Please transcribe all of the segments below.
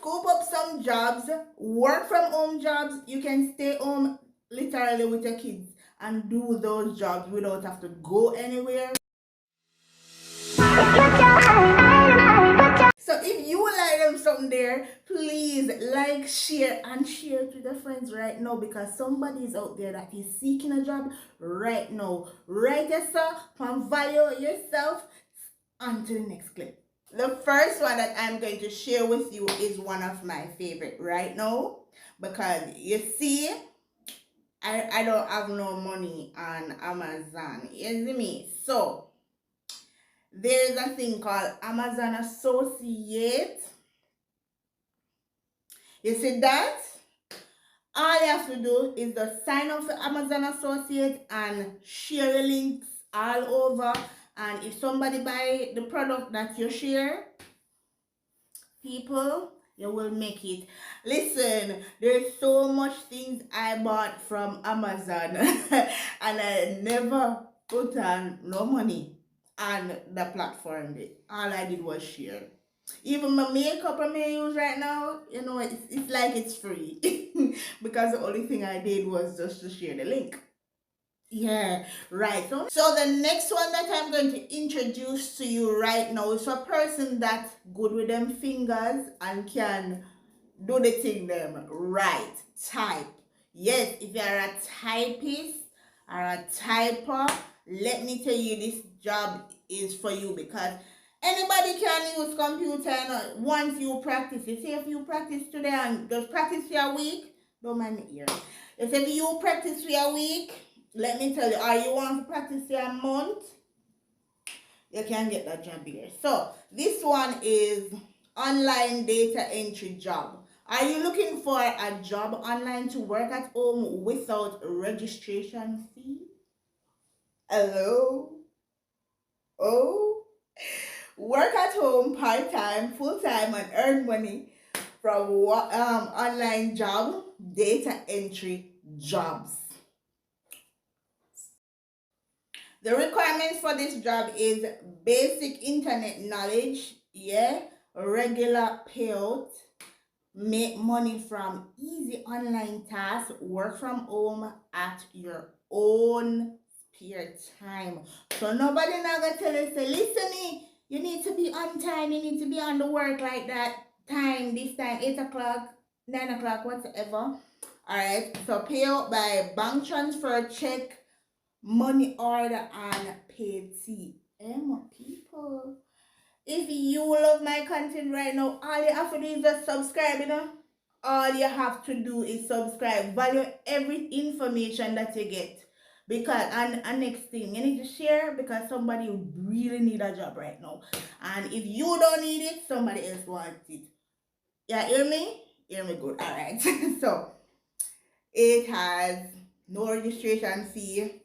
scoop up some jobs, work from home jobs. You can stay home literally with your kids and do those jobs without have to go anywhere. So if you like them something there, please like, share, and share it with your friends right now, because somebody is out there that is seeking a job right now. Right yourself, and value yourself. On to the next clip. The first one that I'm going to share with you is one of my favorite right now, because you see, I don't have no money on Amazon. You see me? So there's a thing called Amazon Associate. You see that? All you have to do is just sign up for Amazon Associate and share the links all over. And if somebody buy the product that you share, people, you will make it. Listen, there's so much things I bought from Amazon and I never put on no money on the platform. All I did was share. Even my makeup I may use right now, you know, it's like it's free. Because the only thing I did was just to share the link. Yeah, right. So the next one that I'm going to introduce to you right now is a person that's good with them fingers and can do the thing them right. Type. Yes, if you're a typist or a typer, let me tell you, this job is for you, because anybody can use computer, and once you practice. You see, if you practice today and just practice for a week, don't mind me here. If you practice for a week, let me tell you, or you want to practice for a month, you can get that job here. So this one is online data entry job. Are you looking for a job online to work at home without registration fee? Hello? Oh? Work at home part-time, full-time, and earn money from online job data entry jobs. The requirements for this job is basic internet knowledge, regular payout, make money from easy online tasks, work from home at your own spare time. So nobody now gonna tell you, say, listen, you need to be on time, you need to be on the work like that time, this time, 8 o'clock, 9 o'clock, whatever. Alright, so payout by bank transfer, check, money order, and paid TM. People, if you love my content right now, all you have to do is just subscribe, you know. All you have to do is subscribe. Value every information that you get. Because, and next thing, you need to share, because somebody really need a job right now. And if you don't need it, somebody else wants it. Yeah, hear me? Hear me good. Alright. So, it has no registration fee.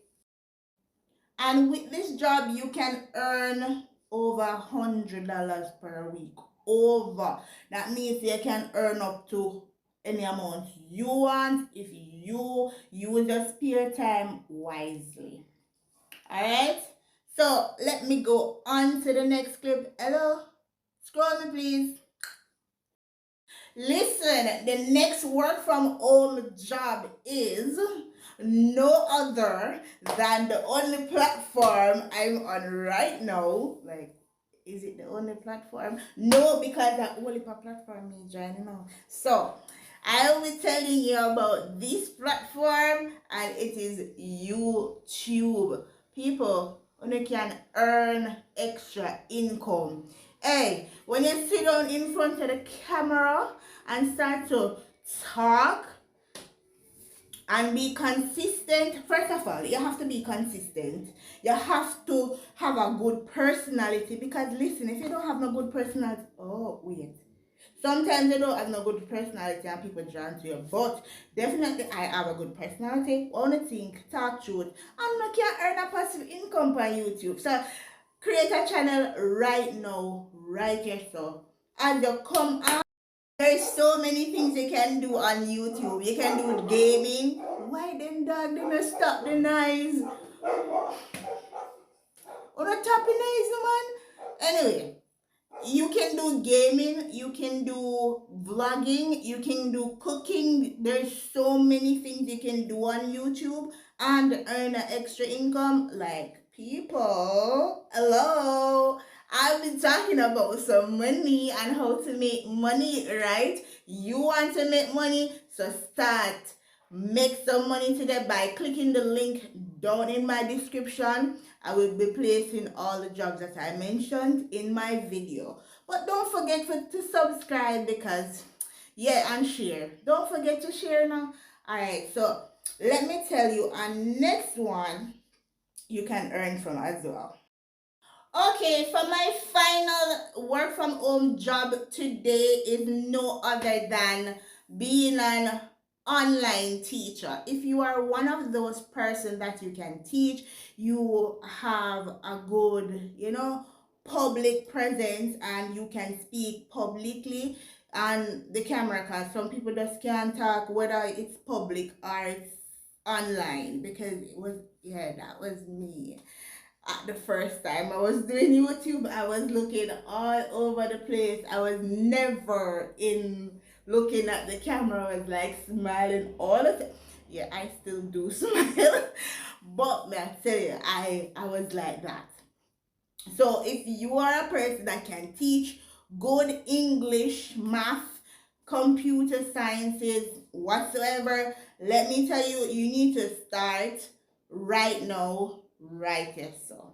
And with this job, you can earn over $100 per week. Over. That means you can earn up to any amount you want if you use your spare time wisely. Alright? So let me go on to the next clip. Hello? Scroll me, please. Listen, the next work from home job is no other than the only platform I'm on right now. Like, is it the only platform? No, because the only platform me joining now. So I will be telling you about this platform, and it is YouTube. People, you can earn extra income. Hey, when you sit down in front of the camera and start to talk and be consistent, first of all, you have to be consistent. You have to have a good personality, because listen, if you don't have no good personality, oh wait, sometimes you don't have no good personality and people drawn to you, but definitely I have a good personality, only think, talk truth, and I can earn a passive income on YouTube. So create a channel right now, right here. So as you come out, there's so many things you can do on YouTube. You can do gaming. Why them dog didn't stop the noise? Or the tapping noise, man. Anyway, You can do gaming, you can do vlogging, you can do cooking. There's so many things you can do on YouTube and earn an extra income. Like, people, hello, I've been talking about some money and how to make money, right? You want to make money, so start. Make some money today by clicking the link down in my description. I will be placing all the jobs that I mentioned in my video. But don't forget to subscribe, because, yeah, and share. Don't forget to share now. Alright, so let me tell you, on next one, you can earn from as well. Okay, for my final work from home job today is no other than being an online teacher. If you are one of those persons that you can teach, you have a good, public presence, and you can speak publicly on the camera, because some people just can't talk whether it's public or it's online, because it was, yeah, that was me. At the first time I was doing YouTube, I was looking all over the place. I was never in looking at the camera. I was like smiling all the time. Yeah, I still do smile. But man, I tell you, I was like that. So if you are a person that can teach good English, math, computer sciences, whatsoever, let me tell you, you need to start right now, right here. So,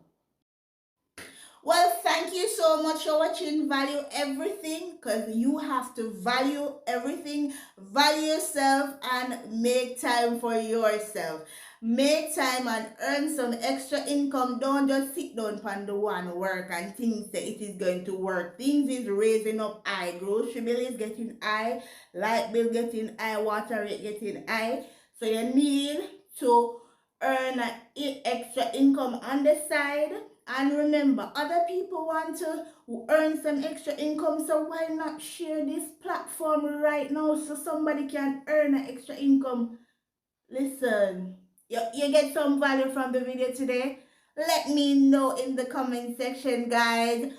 well, thank you so much for watching Value Everything, because you have to value everything, value yourself, and make time for yourself. Make time and earn some extra income. Don't just sit down on the one work and think that it is going to work. Things is raising up high. Grocery bill is getting high, light bill getting high, water rate getting high. So you need to earn extra income on the side. And remember, other people want to earn some extra income, so why not share this platform right now so somebody can earn an extra income? Listen, you get some value from the video today? Let me know in the comment section, guys.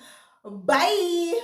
Bye!